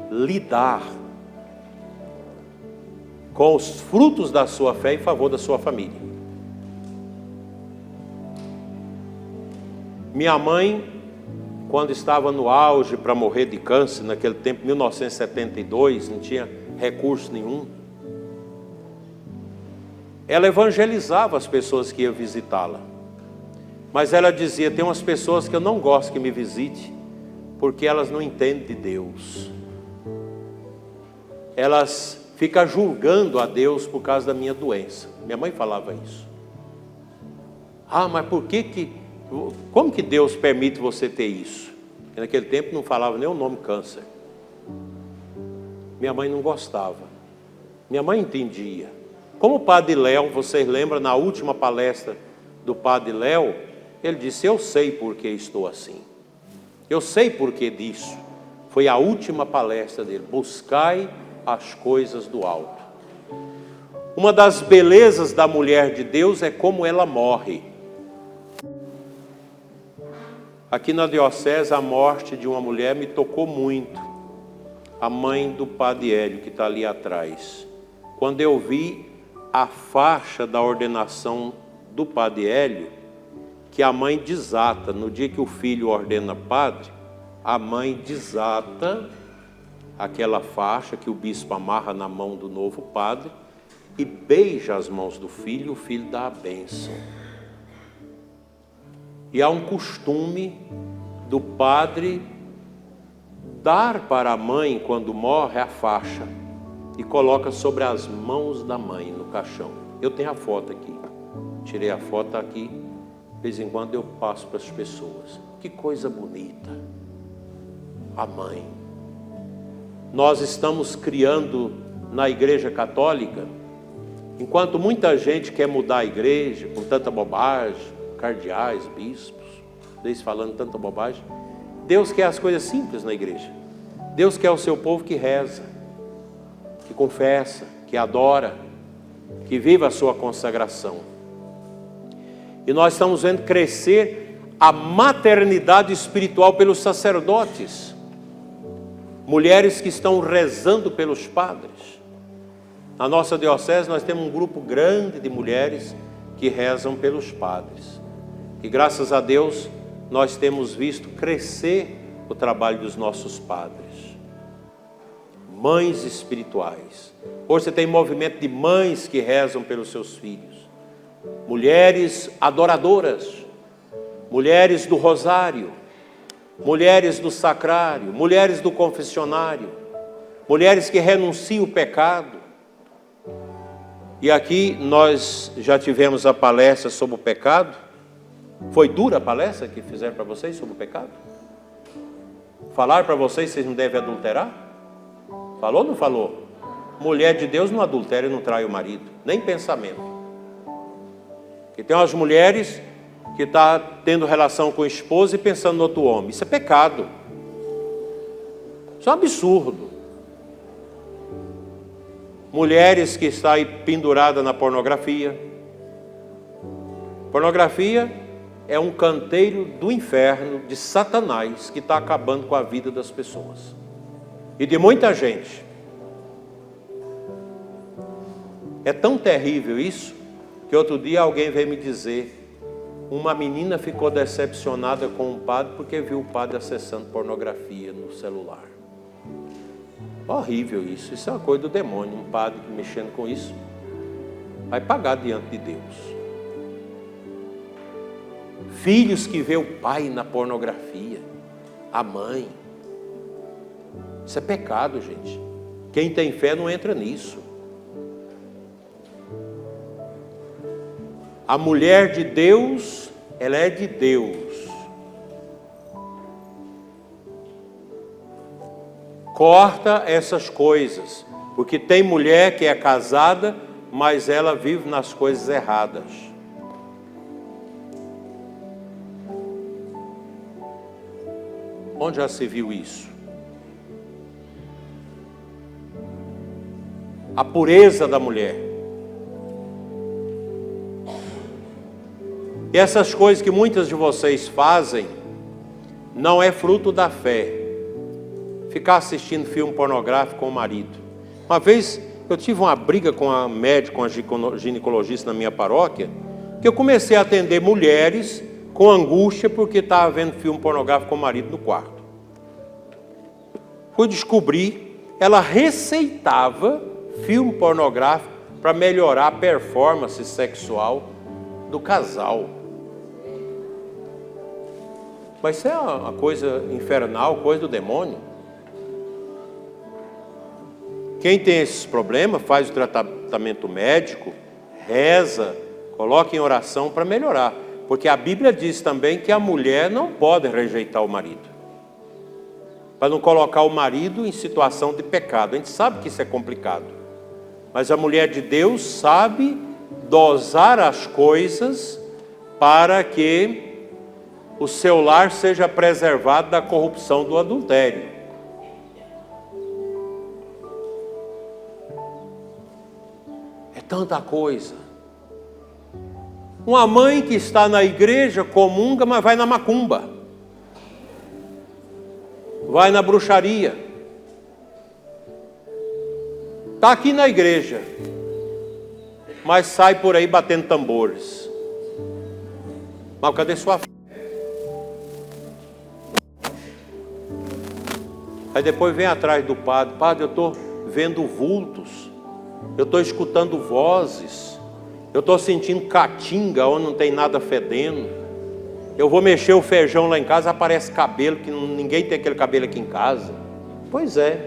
lidar com os frutos da sua fé em favor da sua família. Minha mãe, quando estava no auge para morrer de câncer, naquele tempo, 1972, não tinha recurso nenhum, ela evangelizava as pessoas que iam visitá-la. Mas ela dizia, tem umas pessoas que eu não gosto que me visite, porque elas não entendem de Deus. Elas ficam julgando a Deus por causa da minha doença. Minha mãe falava isso. Mas por que como que Deus permite você ter isso? Porque naquele tempo não falava nem o nome câncer. Minha mãe não gostava. Minha mãe entendia. Como o Padre Léo, vocês lembram, na última palestra do Padre Léo, ele disse, eu sei por que estou assim. Eu sei por que disso. Foi a última palestra dele. Buscai as coisas do alto. Uma das belezas da mulher de Deus é como ela morre. Aqui na diocese, a morte de uma mulher me tocou muito. A mãe do Padre Hélio, que está ali atrás. Quando eu vi a faixa da ordenação do Padre Hélio, que a mãe desata, no dia que o filho ordena padre, a mãe desata aquela faixa que o bispo amarra na mão do novo padre e beija as mãos do filho, o filho dá a bênção. E há um costume do padre dar para a mãe, quando morre, a faixa e coloca sobre as mãos da mãe no caixão. Eu tenho a foto aqui, tirei a foto aqui, de vez em quando eu passo para as pessoas. Que coisa bonita, a mãe. Nós estamos criando na Igreja Católica, enquanto muita gente quer mudar a igreja com tanta bobagem, cardeais, bispos, eles falando tanta bobagem, Deus quer as coisas simples na igreja. Deus quer o seu povo que reza, que confessa, que adora, que viva a sua consagração. E nós estamos vendo crescer a maternidade espiritual pelos sacerdotes. Mulheres que estão rezando pelos padres. Na nossa diocese nós temos um grupo grande de mulheres que rezam pelos padres. E graças a Deus nós temos visto crescer o trabalho dos nossos padres. Mães espirituais. Hoje você tem movimento de mães que rezam pelos seus filhos. Mulheres adoradoras. Mulheres do rosário. Mulheres do sacrário. Mulheres do confessionário. Mulheres que renunciam o pecado. E aqui nós já tivemos a palestra sobre o pecado. Foi dura a palestra que fizeram para vocês sobre o pecado? Falaram para vocês que vocês não devem adulterar? Falou ou não falou? Mulher de Deus não adultera e não trai o marido, nem pensamento. E tem umas mulheres que estão tendo relação com o esposo e pensando no outro homem. Isso é pecado. Isso é um absurdo. Mulheres que estão aí penduradas na pornografia. Pornografia é um canteiro do inferno, de Satanás, que está acabando com a vida das pessoas. E de muita gente. É tão terrível isso, que outro dia alguém veio me dizer, uma menina ficou decepcionada com um padre porque viu o padre acessando pornografia no celular. Horrível isso, isso é uma coisa do demônio, um padre mexendo com isso, vai pagar diante de Deus. Filhos que vê o pai na pornografia, a mãe. Isso é pecado, gente. Quem tem fé não entra nisso. A mulher de Deus, ela é de Deus. Corta essas coisas, porque tem mulher que é casada, mas ela vive nas coisas erradas. Onde já se viu isso? A pureza da mulher. E essas coisas que muitas de vocês fazem, não é fruto da fé, ficar assistindo filme pornográfico com o marido. Uma vez eu tive uma briga com a médica, com a ginecologista na minha paróquia, que eu comecei a atender mulheres com angústia porque estava vendo filme pornográfico com o marido no quarto. Fui descobrir, ela receitava filme pornográfico para melhorar a performance sexual do casal. Mas isso é uma coisa infernal, coisa do demônio. Quem tem esses problemas faz o tratamento médico, reza, coloca em oração para melhorar. Porque a Bíblia diz também que a mulher não pode rejeitar o marido, para não colocar o marido em situação de pecado. A gente sabe que isso é complicado, mas a mulher de Deus sabe dosar as coisas para que o seu lar seja preservado da corrupção do adultério. É tanta coisa. Uma mãe que está na igreja comunga, mas vai na macumba, vai na bruxaria. Está aqui na igreja, mas sai por aí batendo tambores. Mas cadê sua fé? Aí depois vem atrás do padre: padre, eu estou vendo vultos, eu estou escutando vozes, eu estou sentindo caatinga onde não tem nada fedendo, eu vou mexer o feijão lá em casa, aparece cabelo, que ninguém tem aquele cabelo aqui em casa. Pois é,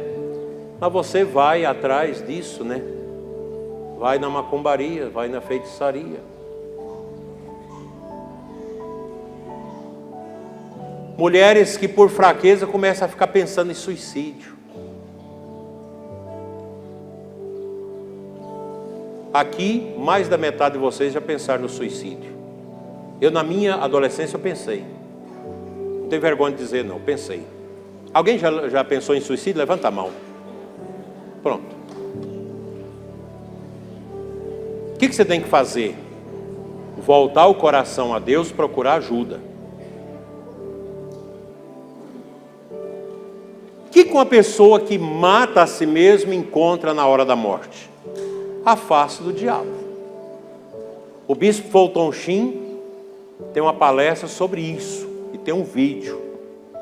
mas você vai atrás disso, né? Vai na macumbaria, vai na feitiçaria. Mulheres que por fraqueza começam a ficar pensando em suicídio. Aqui, mais da metade de vocês já pensaram no suicídio. Eu, na minha adolescência, eu pensei. Não tenho vergonha de dizer, não, pensei. Alguém já pensou em suicídio? Levanta a mão. Pronto. O que você tem que fazer? Voltar o coração a Deus, procurar ajuda. O que uma pessoa que mata a si mesma encontra na hora da morte? A face do diabo. O bispo Fulton Sheen tem uma palestra sobre isso, e tem um vídeo.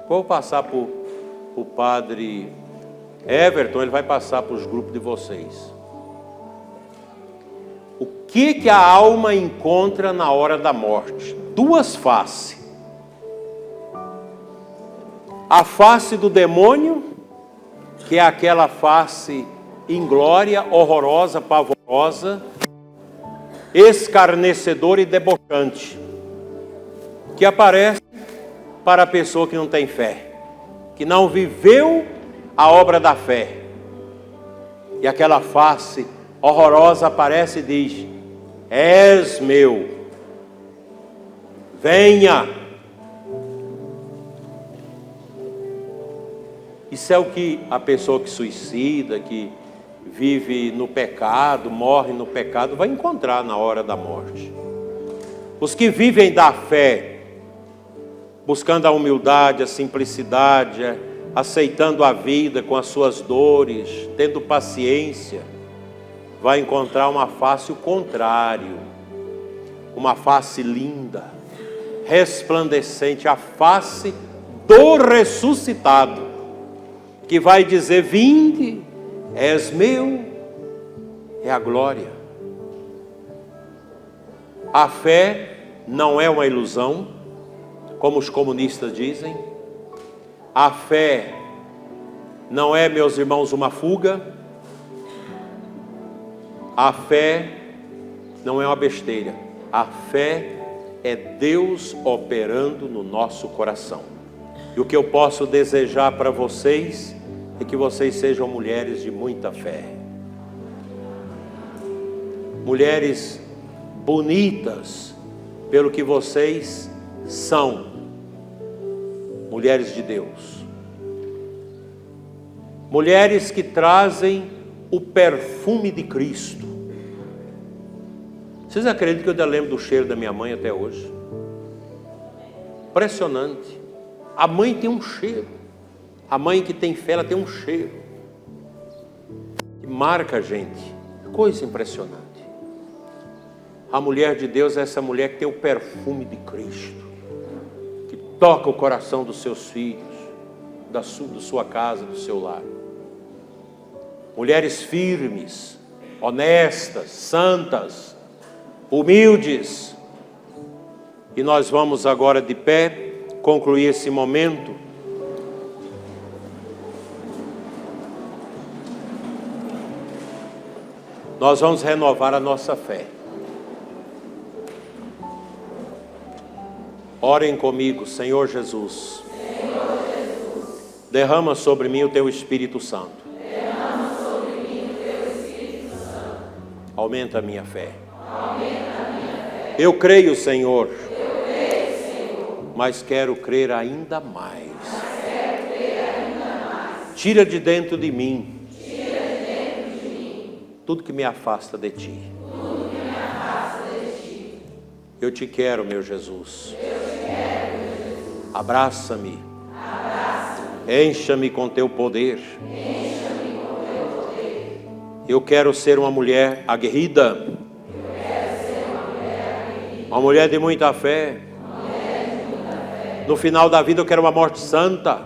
Vou passar para o padre Everton, ele vai passar para os grupos de vocês. O que a alma encontra na hora da morte? Duas faces. A face do demônio, que é aquela face inglória, horrorosa, pavorosa, escarnecedora e debochante, que aparece para a pessoa que não tem fé, que não viveu a obra da fé. E aquela face horrorosa aparece e diz: és meu, venha. Isso é o que a pessoa que suicida, que vive no pecado, morre no pecado, vai encontrar na hora da morte. Os que vivem da fé, buscando a humildade, a simplicidade, aceitando a vida com as suas dores, tendo paciência, vai encontrar uma face o contrário, uma face linda, resplandecente, a face do ressuscitado, que vai dizer: vinde, és meu, é a glória. A fé não é uma ilusão, como os comunistas dizem. A fé não é, meus irmãos, uma fuga. A fé não é uma besteira. A fé é Deus operando no nosso coração. E o que eu posso desejar para vocês é que vocês sejam mulheres de muita fé. Mulheres bonitas pelo que vocês são. Mulheres de Deus. Mulheres que trazem o perfume de Cristo. Vocês acreditam que eu ainda lembro do cheiro da minha mãe até hoje? Impressionante. A mãe tem um cheiro. A mãe que tem fé, ela tem um cheiro que marca a gente. Coisa impressionante. A mulher de Deus é essa mulher que tem o perfume de Cristo, que toca o coração dos seus filhos, da sua casa, do seu lar. Mulheres firmes, honestas, santas, humildes. E nós vamos agora de pé concluir esse momento. Nós vamos renovar a nossa fé. Orem comigo, Senhor Jesus. Derrama sobre mim o Teu Espírito Santo. Aumenta a minha fé. Eu creio, Senhor, mas quero crer ainda mais. Tira de dentro de mim tudo que me afasta de Ti. Eu te quero, meu Jesus. Abraça-me. Encha-me com Teu poder. Eu quero ser uma mulher aguerrida. Uma mulher de muita fé. No final da vida eu quero uma morte santa.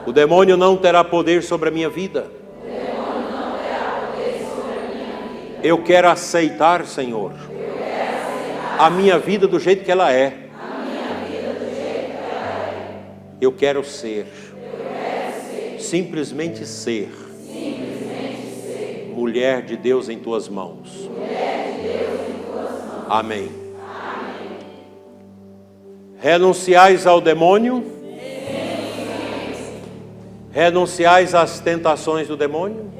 O demônio não terá poder sobre a minha vida. Eu quero aceitar, Senhor, a minha vida do jeito que ela é. Eu quero ser, simplesmente ser, mulher de Deus em Tuas mãos. Amém. Renunciais ao demônio? Renunciais às tentações do demônio?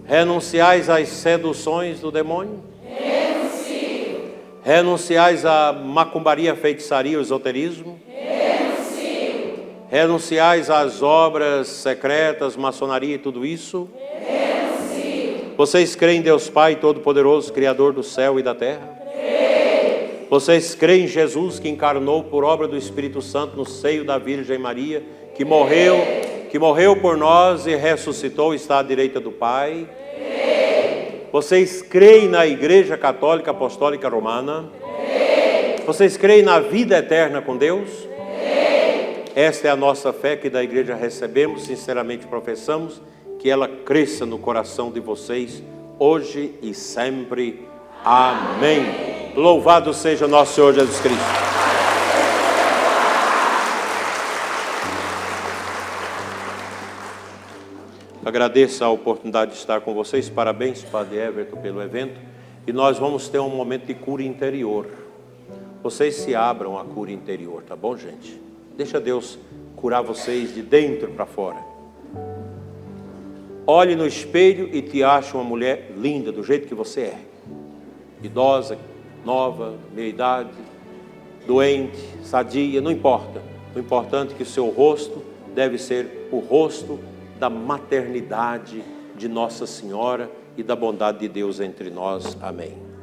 Renunciais às seduções do demônio? Renuncio. Renunciais à macumbaria, feitiçaria, esoterismo? Renuncio. Renunciais às obras secretas, maçonaria e tudo isso? Renuncio. Vocês creem em Deus Pai Todo-Poderoso, Criador do céu e da terra? Creio. Vocês creem em Jesus que encarnou por obra do Espírito Santo no seio da Virgem Maria, que morreu por nós e ressuscitou e está à direita do Pai? Vocês creem na Igreja Católica Apostólica Romana? Vocês creem na vida eterna com Deus? Esta é a nossa fé que da Igreja recebemos, sinceramente professamos, que ela cresça no coração de vocês, hoje e sempre. Amém. Louvado seja nosso Senhor Jesus Cristo. Agradeço a oportunidade de estar com vocês. Parabéns, Padre Everton, pelo evento. E nós vamos ter um momento de cura interior. Vocês se abram à cura interior, tá bom, gente? Deixa Deus curar vocês de dentro para fora. Olhe no espelho e te ache uma mulher linda, do jeito que você é. Idosa, nova, meia idade, doente, sadia, não importa. O importante é que o seu rosto deve ser o rosto da maternidade de Nossa Senhora e da bondade de Deus entre nós. Amém.